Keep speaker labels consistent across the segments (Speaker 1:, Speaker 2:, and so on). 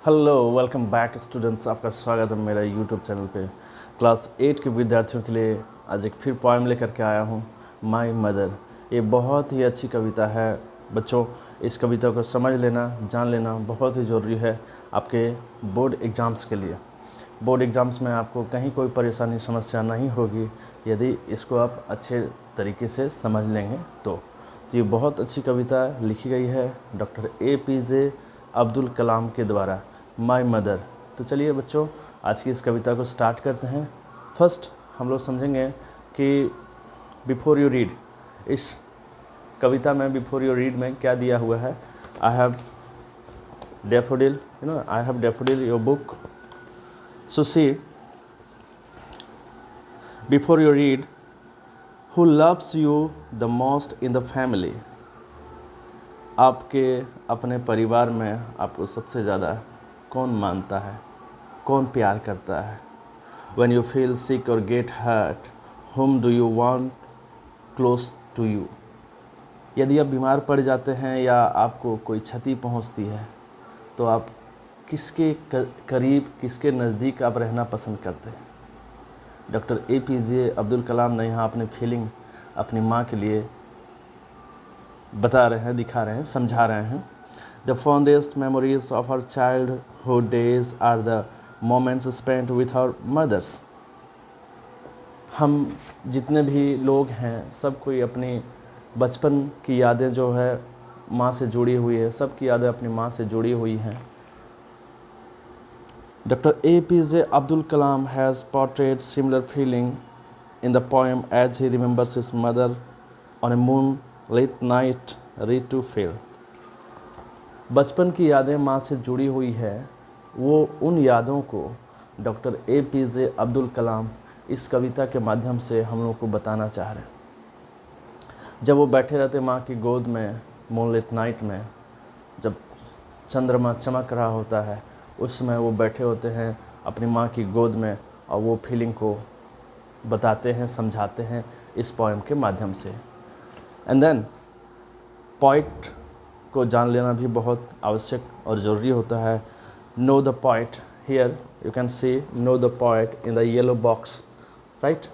Speaker 1: Hello welcome back students, आपका स्वागत है मेरा यूट्यूब चैनल पे। क्लास 8 के विद्यार्थियों के लिए आज एक फिर पोएम लेकर के आया हूँ, माय मदर। ये बहुत ही अच्छी कविता है बच्चों। इस कविता को समझ लेना, जान लेना बहुत ही ज़रूरी है आपके बोर्ड एग्ज़ाम्स के लिए। बोर्ड एग्ज़ाम्स में आपको कहीं कोई परेशानी समस्या नहीं होगी यदि इसको आप अच्छे तरीके से समझ लेंगे तो ये बहुत अच्छी कविता लिखी गई है डॉक्टर APJ अब्दुल कलाम के द्वारा, माय मदर। तो चलिए बच्चों, आज की इस कविता को स्टार्ट करते हैं। फर्स्ट हम लोग समझेंगे कि बिफोर यू रीड, इस कविता में बिफोर यू रीड में क्या दिया हुआ है। I have daffodil, I have daffodil your book. So see, before you read, who loves you the most in the family. आपके अपने परिवार में आपको सबसे ज़्यादा कौन मानता है, कौन प्यार करता है। When you feel sick or get hurt, whom do you want close to you? यदि आप बीमार पड़ जाते हैं या आपको कोई क्षति पहुंचती है तो आप किसके करीब, किसके नज़दीक आप रहना पसंद करते हैं। डॉक्टर APJ अब्दुल कलाम ने यहाँ अपनी फीलिंग अपनी माँ के लिए बता रहे हैं, दिखा रहे हैं, समझा रहे हैं। The fondest memories of our childhood days are the moments spent with our mothers. हम जितने भी लोग हैं, सब कोई अपनी बचपन की यादें जो है माँ से जुड़ी हुई है, सबकी यादें अपनी माँ से जुड़ी हुई हैं। Doctor APJ Abdul Kalam has portrayed similar feeling in the poem as he remembers his mother on a moonlit night read to fail। बचपन की यादें माँ से जुड़ी हुई है, वो उन यादों को डॉक्टर APJ अब्दुल कलाम इस कविता के माध्यम से हम लोग को बताना चाह रहे हैं। जब वो बैठे रहते माँ की गोद में मूनलाइट नाइट में, जब चंद्रमा चमक रहा होता है, उस समय वो बैठे होते हैं अपनी माँ की गोद में और वो फीलिंग को बताते हैं, समझाते हैं इस पोएम के माध्यम से। एंड देन पोइट को जान लेना भी बहुत आवश्यक और ज़रूरी होता है। Know the poet, here you can see know the poet in the yellow box, right.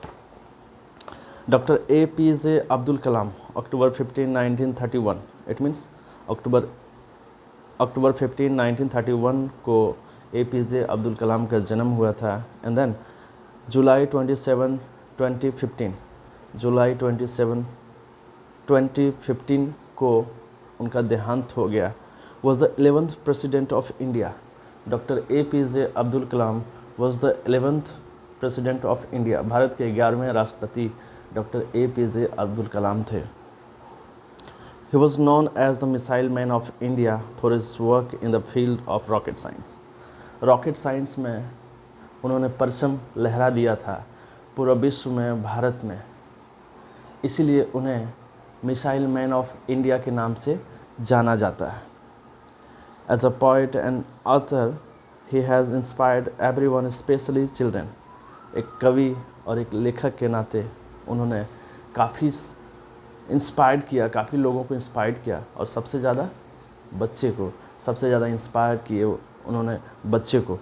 Speaker 1: Doctor APJ Abdul Kalam, October 15, 1931। It means अक्टूबर 15, 1931 को APJ अब्दुल कलाम का जन्म हुआ था। एंड देन जुलाई 27, 2015, जुलाई 27, 2015 को उनका देहांत हो गया। Was the 11th president of India. Doctor APJ Abdul Kalam was the 11th president of India. Bharat के 11वें राष्ट्रपति डॉक्टर APJ अब्दुल कलाम थे। He was known as the missile man of India for his work in the field of rocket science। Rocket science में उन्होंने परचम लहरा दिया था पूरा विश्व में, भारत में, इसीलिए उन्हें मिसाइल मैन ऑफ इंडिया के नाम से जाना जाता है। As a poet and author he has inspired everyone, especially children. एक कवि और एक लेखक के नाते उन्होंने काफ़ी इंस्पायर्ड किया, काफ़ी लोगों को इंस्पायर्ड किया और सबसे ज़्यादा बच्चे को, सबसे ज़्यादा इंस्पायर किए उन्होंने बच्चे को।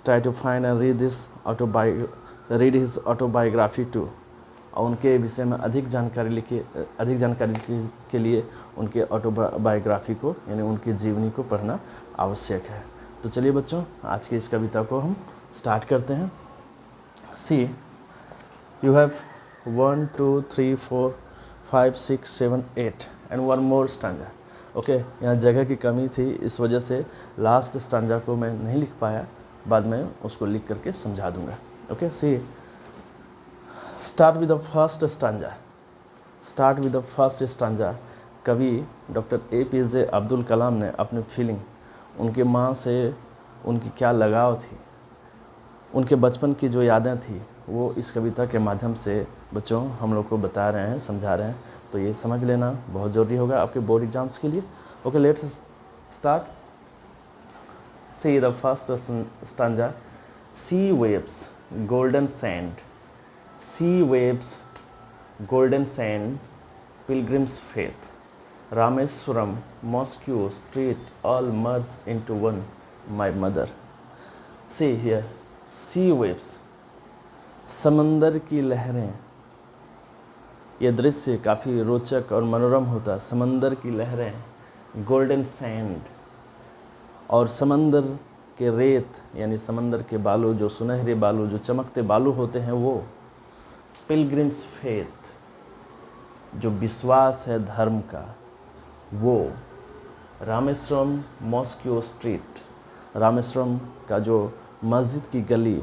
Speaker 1: Try to find and read his autobiography too. और उनके विषय में अधिक जानकारी के लिए उनके ऑटोबायोग्राफी को, यानी उनकी जीवनी को पढ़ना आवश्यक है। तो चलिए बच्चों, आज की इस कविता को हम स्टार्ट करते हैं। See, you have 1 2 3 4 5 6 7 8 and one more stanza. Okay, यहाँ जगह की कमी थी, इस वजह से लास्ट स्टांजा को मैं नहीं लिख पाया, बाद में उसको लिख करके समझा दूंगा। Okay, see, start with the first stanza. Start with the first stanza. कवि डॉक्टर APJ अब्दुल कलाम ने अपनी फीलिंग, उनके माँ से उनकी क्या लगाव थी, उनके बचपन की जो यादें थी, वो इस कविता के माध्यम से बच्चों हम लोग को बता रहे हैं, समझा रहे हैं। तो ये समझ लेना बहुत ज़रूरी होगा आपके बोर्ड एग्जाम्स के लिए। Okay, let's start. See the first stanza. Sea waves golden sand, sea waves golden sand, pilgrims faith, Rameswaram, mosque, street, all merge into one, my mother. See here, sea waves, समंदर की लहरें। ये दृश्य काफ़ी रोचक और मनोरम होता है। समंदर की लहरें, गोल्डन सैंड, और समंदर के रेत यानी समंदर के बालू, जो सुनहरे बालू, जो चमकते बालू होते हैं वो। पिलग्रिम्स फेथ, जो विश्वास है धर्म का वो। रामेश्वरम मॉस्क्यू स्ट्रीट, रामेश्वरम का जो मस्जिद की गली,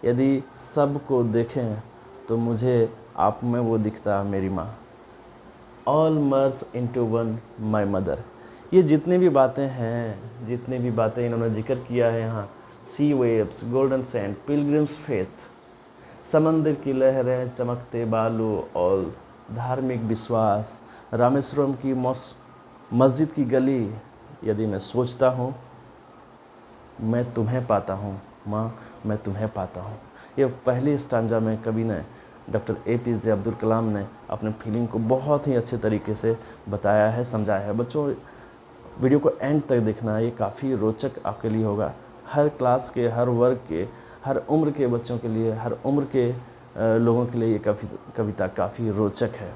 Speaker 1: यदि सबको देखें तो मुझे आप में वो दिखता मेरी माँ। All merge into one my mother. ये जितने भी बातें हैं, जितने भी बातें इन्होंने जिक्र किया है यहाँ, sea waves, golden sand, pilgrims faith, समंदर की लहरें, चमकते बालू और धार्मिक विश्वास, रामेश्वरम की मस्जिद की गली, यदि मैं सोचता हूँ मैं तुम्हें पाता हूँ माँ, मैं तुम्हें पाता हूँ। ये पहली स्टांजा में कवि ने, डॉक्टर APJ अब्दुल कलाम ने अपने फीलिंग को बहुत ही अच्छे तरीके से बताया है, समझाया है। बच्चों, वीडियो को एंड तक देखना, ये काफ़ी रोचक आपके लिए होगा। हर क्लास के, हर वर्ग के, हर उम्र के बच्चों के लिए, हर उम्र के लोगों के लिए ये कविता काफ़ी रोचक है।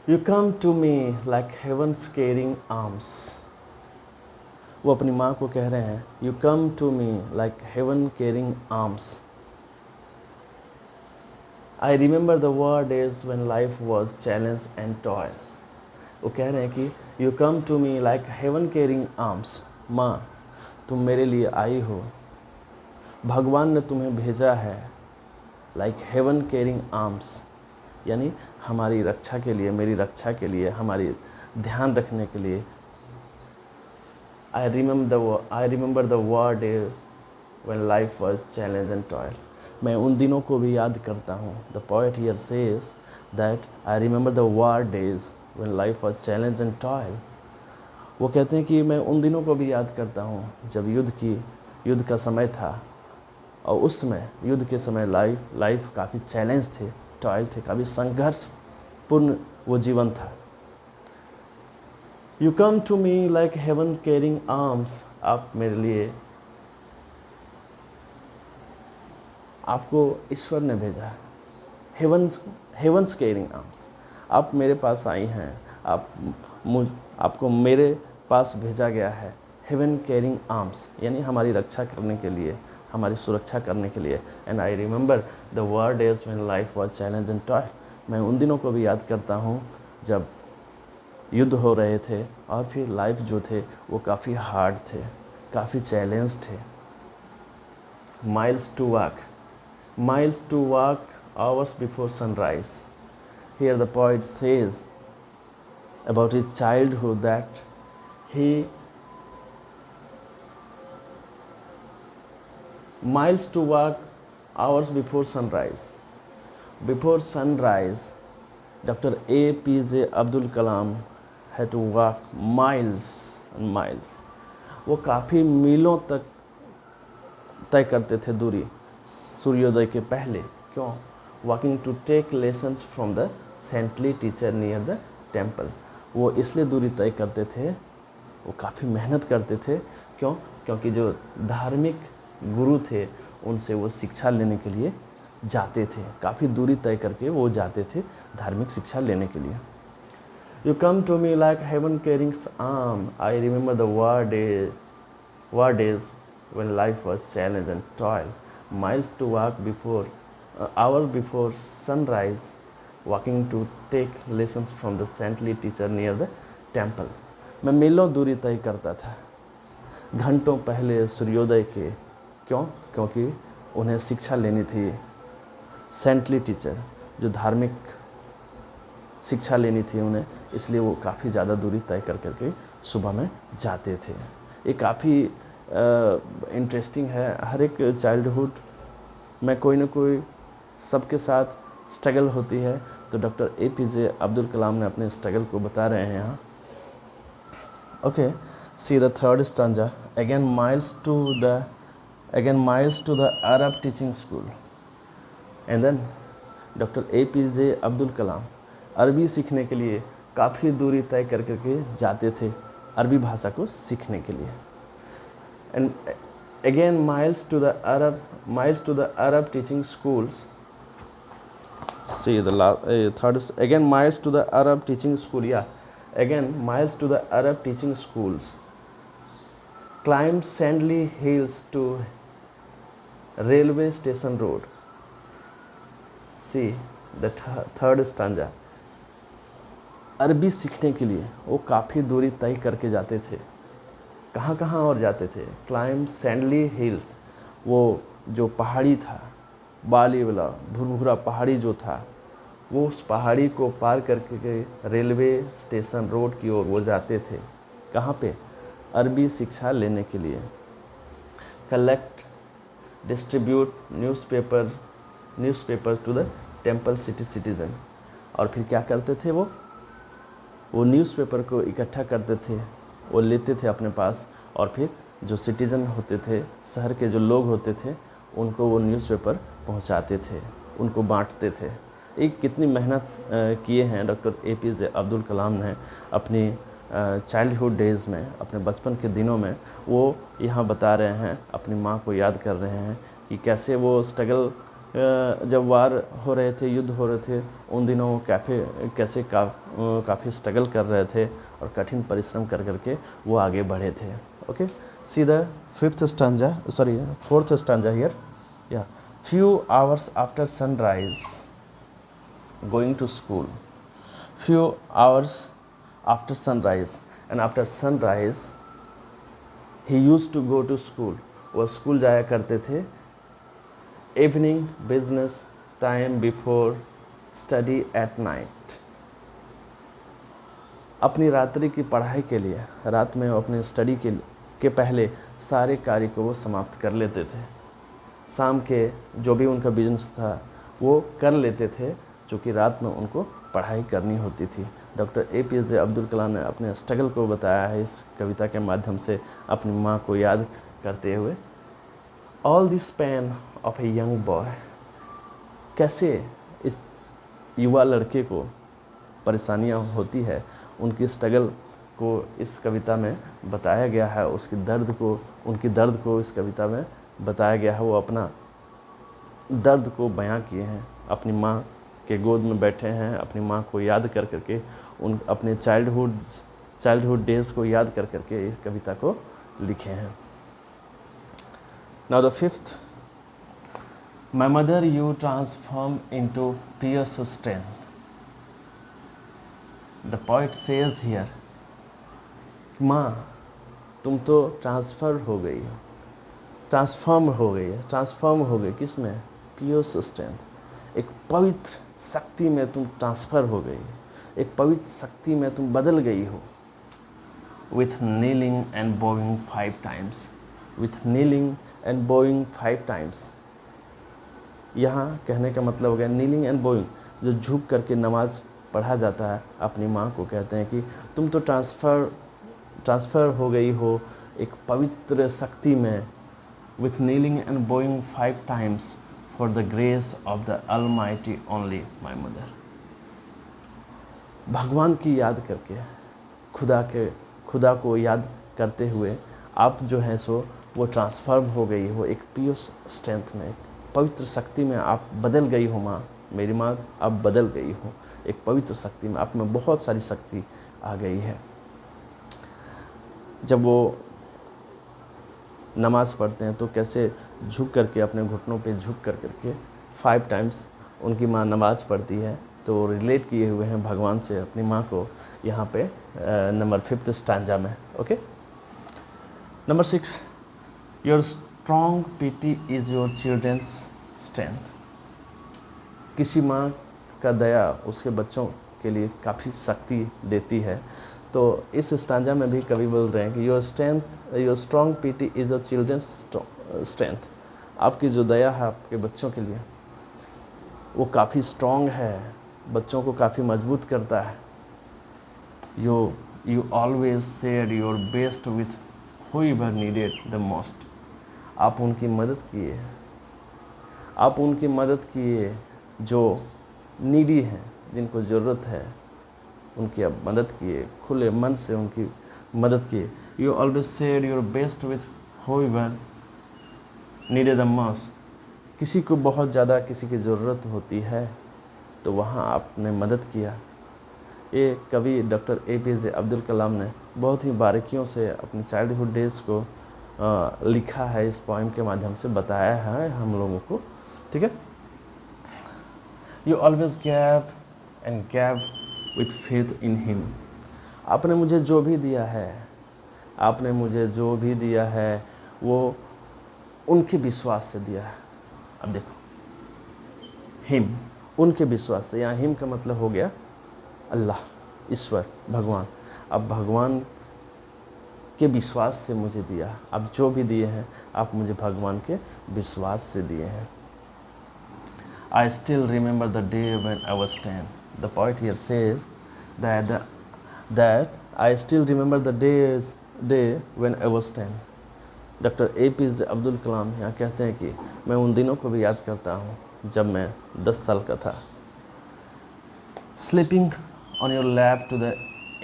Speaker 1: You come to me like heaven's caring arms. वो अपनी माँ को कह रहे हैं, you come to me like heaven caring arms. I remember the war days when life was challenge and toil। वो कह रहे हैं कि you come to me like heaven caring arms. माँ, तुम मेरे लिए आई हो, भगवान ने तुम्हें भेजा है लाइक हेवन केयरिंग आर्म्स, यानी हमारी रक्षा के लिए, मेरी रक्षा के लिए, हमारी ध्यान रखने के लिए। I remember the war days when life was challenge and toil। मैं उन दिनों को भी याद करता हूँ। The poet here says that I remember the war days when life was challenge and toil। वो कहते हैं कि मैं उन दिनों को भी याद करता हूँ जब युद्ध का समय था, और उस समय, युद्ध के समय लाइफ काफ़ी चैलेंज थे, टॉयल थे, काफ़ी संघर्षपूर्ण वो जीवन था। You come to me like heaven caring arms. आप मेरे लिए, आपको ईश्वर ने भेजा है, हेवन्स केयरिंग आर्म्स। आप मेरे पास आई हैं, आपको मेरे पास भेजा गया है, हेवन केयरिंग आर्म्स, यानी हमारी रक्षा करने के लिए, हमारी सुरक्षा करने के लिए। And I remember the war days when life was challenge and toil। मैं उन दिनों को भी याद करता हूँ जब युद्ध हो रहे थे और फिर लाइफ जो थे वो काफ़ी हार्ड थे, काफ़ी चैलेंज थे। Miles to walk hours before sunrise. Here the poet says about his childhood that he miles to walk hours before sunrise। Before sunrise, Dr. APJ Abdul Kalam had to walk miles and miles। वो काफ़ी मीलों तक तय करते थे दूरी सूर्योदय के पहले। क्यों? Walking to take lessons from the saintly teacher near the temple. वो इसलिए दूरी तय करते थे, वो काफ़ी मेहनत करते थे। क्यों? क्योंकि जो धार्मिक गुरु थे उनसे वो शिक्षा लेने के लिए जाते थे, काफ़ी दूरी तय करके वो जाते थे धार्मिक शिक्षा लेने के लिए। You come to me like heaven caring's arm. I remember the war days when life was challenge and toil। miles to walk before hour before sunrise, walking to take lessons from the saintly teacher near the temple। मैं मीलों दूरी तय करता था घंटों पहले सूर्योदय के। क्यों? क्योंकि उन्हें शिक्षा लेनी थी, सेंटली टीचर, जो धार्मिक शिक्षा लेनी थी उन्हें, इसलिए वो काफ़ी ज़्यादा दूरी तय कर करके सुबह में जाते थे। ये काफ़ी इंटरेस्टिंग है। हर एक चाइल्डहुड में कोई ना कोई सबके साथ स्ट्रगल होती है, तो डॉक्टर APJ अब्दुल कलाम ने अपने स्ट्रगल को बता रहे हैं यहाँ। Okay, see the third stanza. Again miles to the Arab teaching school। and then doctor APJ Abdul Kalam अरबी सीखने के लिए काफ़ी दूरी तय कर करके जाते थे, अरबी भाषा को सीखने के लिए। And again miles to the Arab teaching schools. See the third is again miles to the Arab teaching school. Yeah, again miles to the Arab teaching schools. Climb sandy hills to railway station road. See the third stanza. अरबी सीखने के लिए वो काफ़ी दूरी तय करके जाते थे। कहाँ कहाँ और जाते थे? क्लाइम सैंडली हिल्स, वो जो पहाड़ी था, बाली वाला भुरभुरा पहाड़ी जो था, वो उस पहाड़ी को पार करके रेलवे स्टेशन रोड की ओर वो जाते थे। कहाँ पे? अरबी शिक्षा लेने के लिए। Collect distribute newspaper to the temple city citizen. और फिर क्या करते थे? वो न्यूज़पेपर को इकट्ठा करते थे, वो लेते थे अपने पास, और फिर जो सिटीज़न होते थे, शहर के जो लोग होते थे, उनको वो न्यूज़पेपर पहुंचाते थे, उनको बांटते थे। एक कितनी मेहनत किए हैं डॉक्टर APJ अब्दुल कलाम ने अपनी चाइल्डहुड डेज़ में, अपने बचपन के दिनों में। वो यहाँ बता रहे हैं, अपनी माँ को याद कर रहे हैं कि कैसे वो स्ट्रगल, जब वार हो रहे थे, युद्ध हो रहे थे, उन दिनों वो कैसे काफ़ी स्ट्रगल कर रहे थे और कठिन परिश्रम कर करके वो आगे बढ़े थे। Okay, see the fourth stanza here. या few hours after sunrise going to school, few hours after sunrise, and after sunrise he used to go to school. वो स्कूल जाया करते थे। Evening business time before study at night. अपनी रात्रि की पढ़ाई के लिए रात में वो अपने स्टडी के पहले सारे कार्य को वो समाप्त कर लेते थे। शाम के जो भी उनका बिजनेस था वो कर लेते थे, चूँकि रात में उनको पढ़ाई करनी होती थी। डॉक्टर APJ अब्दुल कलाम ने अपने स्ट्रगल को बताया है इस कविता के माध्यम से, अपनी माँ को याद करते हुए। All this pain of a young boy, कैसे इस युवा लड़के को परेशानियाँ होती है, उनकी स्ट्रगल को इस कविता में बताया गया है, उनकी दर्द को इस कविता में बताया गया है। वो अपना दर्द को बयां किए हैं, अपनी माँ के गोद में बैठे हैं, अपनी माँ को याद कर करके, अपने चाइल्डहुड डेज़ को याद कर करके इस कविता को लिखे हैं। Now the fifth, My mother you transform into fierce strength. The poet says here, माँ तुम तो ट्रांसफ़ॉर्म हो गई किस में? पियोस स्ट्रेंथ। एक पवित्र शक्ति में तुम ट्रांसफ़र हो गई, एक पवित्र शक्ति में तुम बदल गई हो। With kneeling and bowing 5 times. With kneeling and bowing 5 times. यहाँ कहने का मतलब हो गया नीलिंग एंड बोइंग, जो झुक करके नमाज पढ़ा जाता है, अपनी माँ को कहते हैं कि तुम तो ट्रांसफ़र हो गई हो एक पवित्र शक्ति में। With kneeling and Boeing 5 times for the grace of the Almighty only my mother. भगवान की याद करके, खुदा को याद करते हुए आप जो हैं सो वो ट्रांसफॉर्म हो गई हो एक पियोस स्ट्रेंथ में, पवित्र शक्ति में आप बदल गई हो माँ, मेरी माँ आप बदल गई हो एक पवित्र शक्ति में, आप में बहुत सारी शक्ति आ गई है। जब वो नमाज़ पढ़ते हैं तो कैसे झुक करके, अपने घुटनों पे झुक कर करके 5 टाइम्स उनकी माँ नमाज़ पढ़ती है, तो रिलेट किए हुए हैं भगवान से अपनी माँ को यहाँ पे नंबर 5th स्टांजा में। Okay, number 6, your strong pity is your children's strength. किसी माँ का दया उसके बच्चों के लिए काफ़ी शक्ति देती है। तो इस स्टांजा में भी कवि बोल रहे हैं कि your strong pity is your children's strength. आपकी जो दया है आपके बच्चों के लिए वो काफ़ी स्ट्रॉन्ग है, बच्चों को काफ़ी मजबूत करता है। You always share your best with whoever needed the most। आप उनकी मदद किए जो नीडी हैं, जिनको ज़रूरत है, उनकी आप मदद किए, खुले मन से उनकी मदद किए। You always share your best with whoever needed the most, किसी को बहुत ज़्यादा किसी की ज़रूरत होती है तो वहाँ आपने मदद किया। ये कवि डॉक्टर APJ अब्दुल कलाम ने बहुत ही बारीकियों से अपने चाइल्डहुड डेज़ को लिखा है, इस पोइम के माध्यम से बताया है हम लोगों को, ठीक है। You always gave and gave with faith in him. आपने मुझे जो भी दिया है, आपने मुझे जो भी दिया है वो उनके विश्वास से दिया है। अब देखो, हिम, उनके विश्वास से, यहाँ हिम का मतलब हो गया अल्लाह, ईश्वर, भगवान। अब भगवान के विश्वास से मुझे दिया। अब जो भी दिए हैं आप मुझे भगवान के विश्वास से दिए हैं। I still remember the day when I was 10. The poet here says that I still remember the day when I was 10. Doctor APJ Abdul Kalam यहाँ कहते हैं कि मैं उन दिनों को भी याद करता हूँ जब मैं 10 साल का था। Sleeping on your lap to the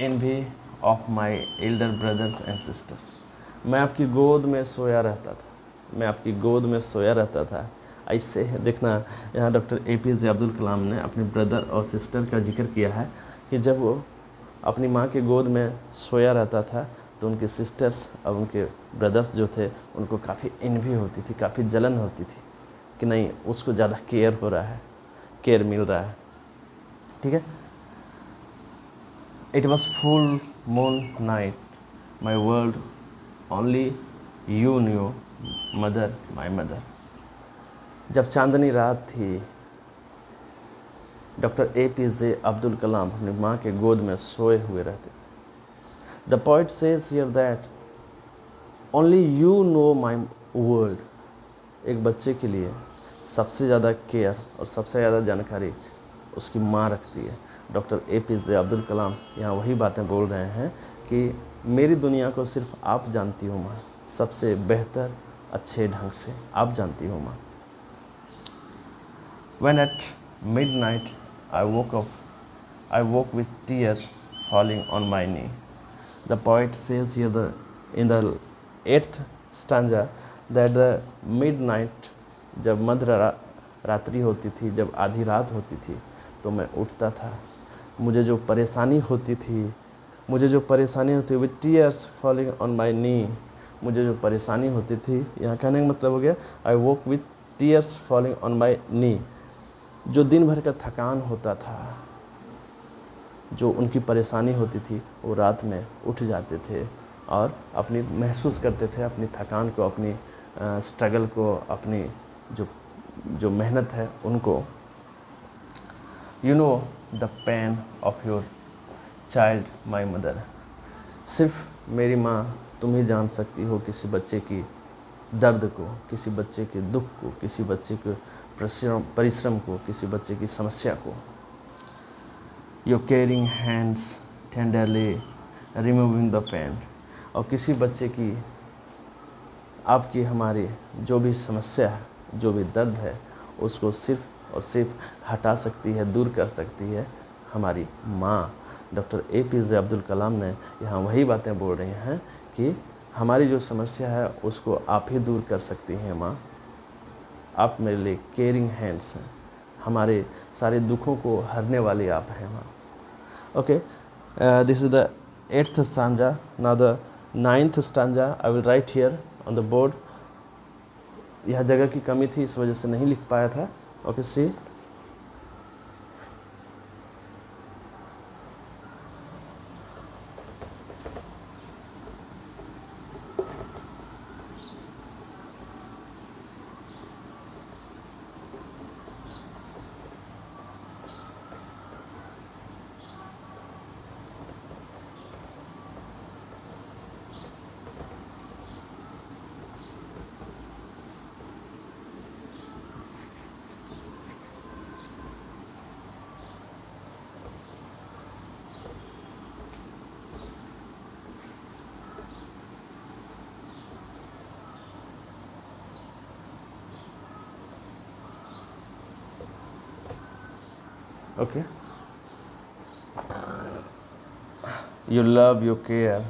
Speaker 1: envy of my elder brothers and sisters. मैं आपकी गोद में सोया रहता था, मैं आपकी गोद में सोया रहता था। ऐसे देखना, यहाँ डॉक्टर APJ अब्दुल कलाम ने अपने ब्रदर और सिस्टर का जिक्र किया है कि जब वो अपनी माँ के गोद में सोया रहता था तो उनके सिस्टर्स और उनके ब्रदर्स जो थे उनको काफ़ी एनवी होती थी, काफ़ी जलन होती थी कि नहीं उसको ज़्यादा केयर हो रहा है, केयर मिल रहा है, ठीक है। It was full moon night, my world only you new mother my mother. जब चांदनी रात थी, डॉक्टर APJ अब्दुल कलाम अपनी माँ के गोद में सोए हुए रहते थे। The poet says here that only you know my world. एक बच्चे के लिए सबसे ज़्यादा केयर और सबसे ज़्यादा जानकारी उसकी माँ रखती है। डॉक्टर APJ अब्दुल कलाम यहाँ वही बातें बोल रहे हैं कि मेरी दुनिया को सिर्फ आप जानती हो माँ, सबसे बेहतर अच्छे ढंग से आप जानती हो माँ। When at midnight I woke with tears falling on my knee. The poet says here in the 8th stanza that the midnight, जब मध्य रात्रि होती थी, जब आधी रात होती थी तो मैं उठता था। मुझे जो परेशानी होती थी with tears falling on my knee, मुझे जो परेशानी होती थी, यहाँ कहने का मतलब हो गया I woke with tears falling on my knee। जो दिन भर का थकान होता था, जो उनकी परेशानी होती थी, वो रात में उठ जाते थे और अपनी महसूस करते थे अपनी थकान को, अपनी स्ट्रगल को, अपनी जो मेहनत है उनको। You know the pain of your child my mother. सिर्फ मेरी माँ तुम ही जान सकती हो किसी बच्चे की दर्द को, किसी बच्चे के दुख को, किसी बच्चे के परिश्रम को, किसी बच्चे की समस्या को। Your caring hands tenderly removing the pain. और किसी बच्चे की, आपकी हमारी जो भी समस्या है, जो भी दर्द है, उसको सिर्फ और सिर्फ हटा सकती है, दूर कर सकती है हमारी माँ। डॉक्टर APJ अब्दुल कलाम ने यहाँ वही बातें बोल रही हैं कि हमारी जो समस्या है उसको आप ही दूर कर सकती हैं माँ। आप मेरे लिए केयरिंग हैंड्स हैं, हमारे सारे दुखों को हरने वाली आप हैं माँ। Okay, this is the 8th stanza. Now the 9th stanza I will write here on the board. यह जगह की कमी थी, इस वजह से नहीं लिख पाया था। Okay, see okay. Your love, your care,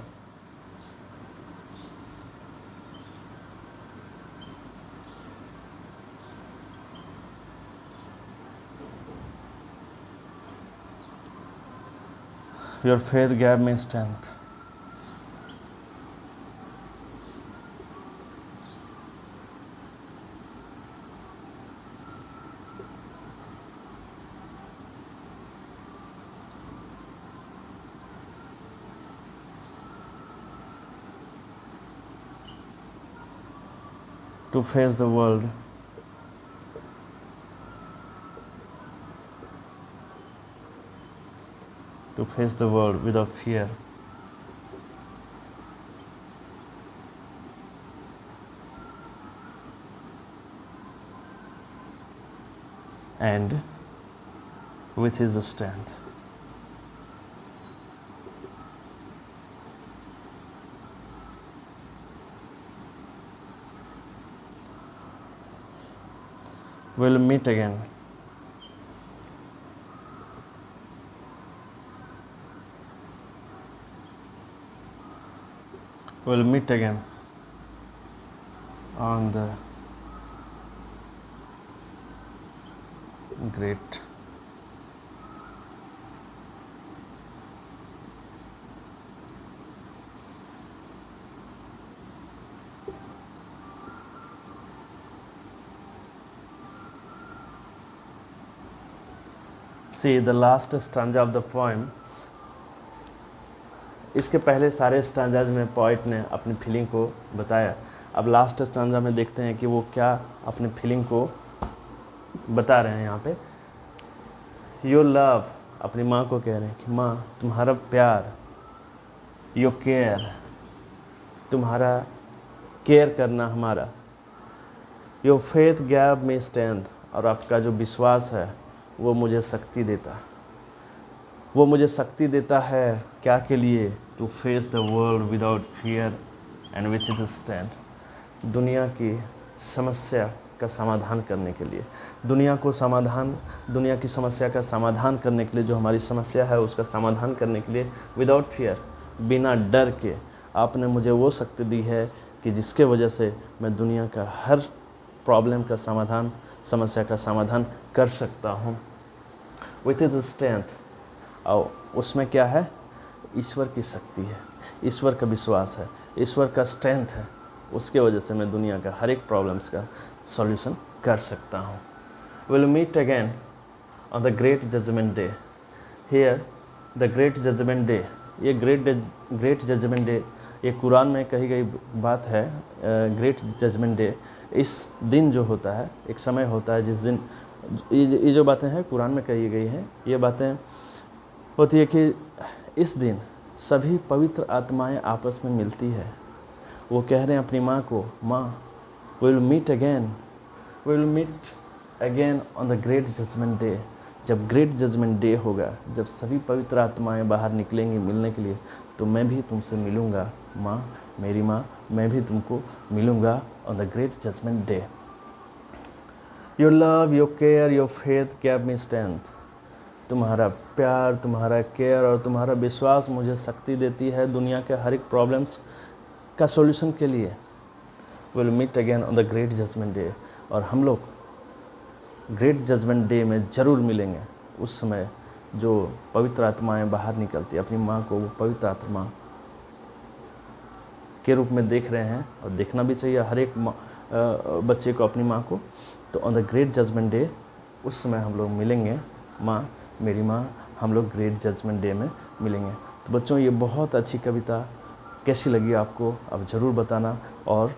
Speaker 1: Your faith gave me strength. To face the world. To face the world without fear. And with his strength. We'll meet again. We'll meet again on the great See the last stanza of the poem. इसके पहले सारे stanzas में poet ने अपनी feeling को बताया. अब last stanza में देखते हैं कि वो क्या अपनी फीलिंग को बता रहे हैं. यहाँ पे योर लव, अपनी माँ को कह रहे हैं कि माँ तुम्हारा प्यार, योर केयर, तुम्हारा केयर करना हमारा, your faith gave me strength, और आपका जो विश्वास है वो मुझे शक्ति देता है. वो मुझे शक्ति देता है क्या के लिए? To face the world without fear and with the strength. दुनिया की समस्या का समाधान करने के लिए, दुनिया की समस्या का समाधान करने के लिए, जो हमारी समस्या है उसका समाधान करने के लिए विदाउट फियर, बिना डर के आपने मुझे वो शक्ति दी है कि जिसके वजह से मैं दुनिया का हर प्रॉब्लम का समाधान, समस्या का समाधान कर सकता हूँ. विथ इज स्ट्रेंथ, और उसमें क्या है? ईश्वर की शक्ति है, ईश्वर का विश्वास है, ईश्वर का स्ट्रेंथ है. उसके वजह से मैं दुनिया का हर एक प्रॉब्लम्स का सॉल्यूशन कर सकता हूँ. Will meet again on the great judgement day. Here the great judgement day, ये ग्रेट जजमेंट डे ये कुरान में कही गई बात है. ग्रेट जजमेंट डे, इस दिन जो होता है, एक समय होता है जिस दिन ये जो बातें हैं कुरान में कही गई हैं, ये बातें होती है कि इस दिन सभी पवित्र आत्माएं आपस में मिलती है. वो कह रहे हैं अपनी माँ को, माँ we will meet again on the great judgement day. जब ग्रेट जजमेंट डे होगा, जब सभी पवित्र आत्माएं बाहर निकलेंगी मिलने के लिए, तो मैं भी तुमसे मिलूँगा माँ, मेरी माँ, मैं भी तुमको मिलूँगा on the great judgement day. Your love, your care, your faith gave me strength. तुम्हारा प्यार, तुम्हारा केयर और तुम्हारा विश्वास मुझे शक्ति देती है दुनिया के हर एक प्रॉब्लम्स का सॉल्यूशन के लिए. Will meet again on the great judgement day. और हम लोग ग्रेट जजमेंट डे में ज़रूर मिलेंगे. उस समय जो पवित्र आत्माएं बाहर निकलती है, अपनी माँ को वो पवित्र आत्मा के रूप में देख रहे हैं, और देखना भी चाहिए हर एक बच्चे को अपनी माँ को. तो on the great judgement day उस समय हम लोग मिलेंगे. माँ, मेरी माँ, हम लोग ग्रेट जजमेंट डे में मिलेंगे. तो बच्चों, ये बहुत अच्छी कविता कैसी लगी आपको आप ज़रूर बताना, और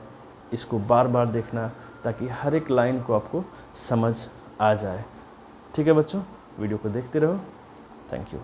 Speaker 1: इसको बार बार देखना ताकि हर एक लाइन को आपको समझ आ जाए. ठीक है बच्चों, वीडियो को देखते रहो. Thank you.